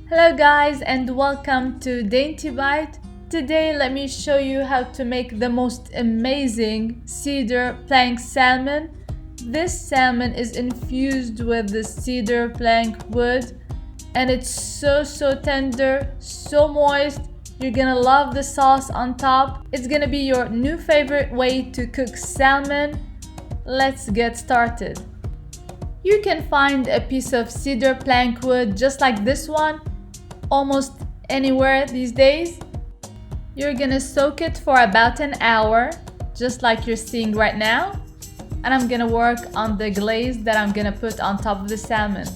Hello guys and welcome to Dainty Bite. Today let me show you how to make the most amazing cedar plank salmon. This salmon is infused with the cedar plank wood and it's so tender, so moist. You're gonna love the sauce on top. It's gonna be your new favorite way to cook salmon. Let's get started. You can find a piece of cedar plank wood just like this one almost anywhere these days. You're gonna soak it for about an hour, just like you're seeing right now. And I'm gonna work on the glaze that I'm gonna put on top of the salmon.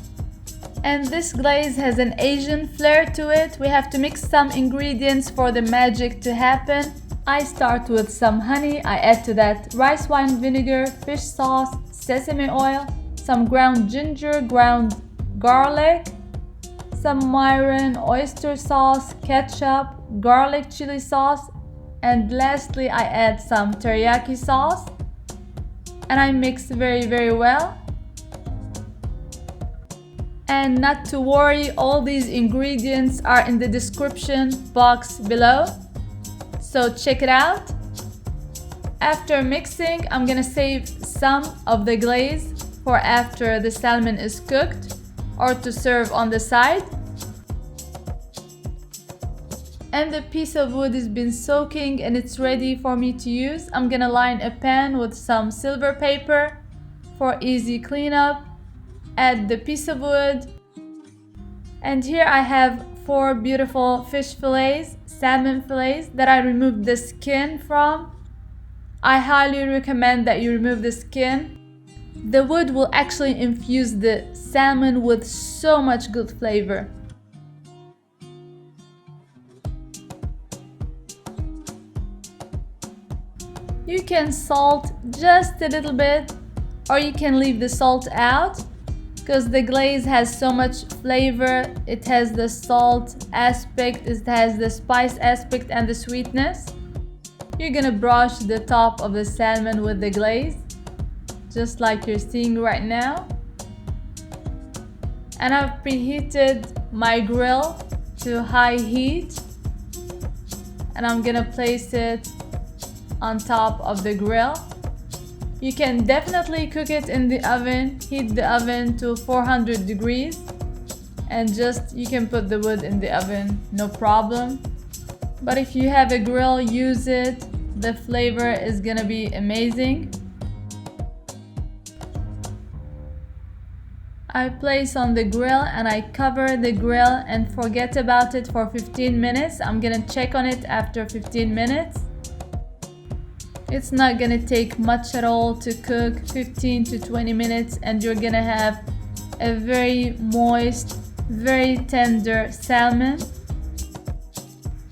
And this glaze has an Asian flair to it. We have to mix some ingredients for the magic to happen. I start with some honey. I add to that rice wine vinegar, fish sauce, sesame oil, some ground ginger, ground garlic, some mirin, oyster sauce, ketchup, garlic chili sauce, and lastly I add some teriyaki sauce and I mix very well. And not to worry, all these ingredients are in the description box below, so check it out. After mixing, I'm gonna save some of the glaze for after the salmon is cooked or to serve on the side. And the piece of wood has been soaking and it's ready for me to use. I'm gonna line a pan with some silver paper for easy cleanup. Add the piece of wood. And here I have 4 beautiful fish fillets, salmon fillets that I removed the skin from. I highly recommend that you remove the skin. The wood will actually infuse the salmon with so much good flavor. You can salt just a little bit, or you can leave the salt out because the glaze has so much flavor. It has the salt aspect, it has the spice aspect and the sweetness. You're gonna brush the top of the salmon with the glaze, just like you're seeing right now. And I've preheated my grill to high heat and I'm gonna place it on top of the grill. You can definitely cook it in the oven. Heat the oven to 400 degrees and just you can put the wood in the oven, no problem. But if you have a grill, use it. The flavor is gonna be amazing. I place on the grill and I cover the grill and forget about it for 15 minutes. I'm gonna check on it after 15 minutes. It's not gonna take much at all to cook, 15 to 20 minutes, and you're gonna have a very moist, very tender salmon.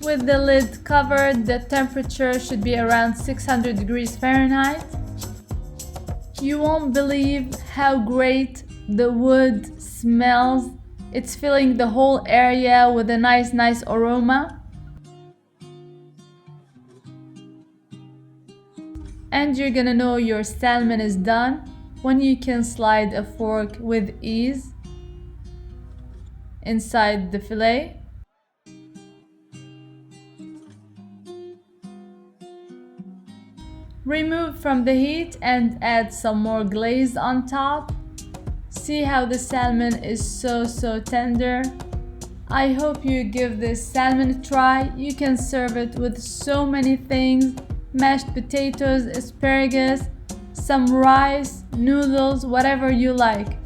With the lid covered, the temperature should be around 600 degrees Fahrenheit. You won't believe how great the wood smells. It's filling the whole area with a nice aroma. And you're gonna know your salmon is done when you can slide a fork with ease inside the fillet. Remove from the heat and add some more glaze on top. See how the salmon is so tender. I hope you give this salmon a try. You can serve it with so many things: mashed potatoes, asparagus, some rice, noodles, whatever you like.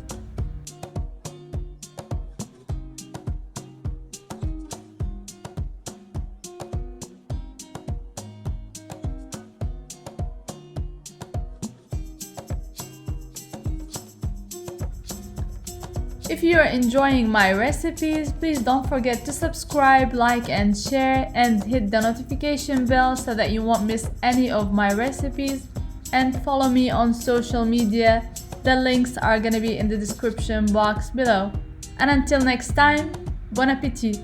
If you are enjoying my recipes, please don't forget to subscribe, like and share, and hit the notification bell so that you won't miss any of my recipes. And follow me on social media. The links are gonna be in the description box below. And until next time, bon appétit!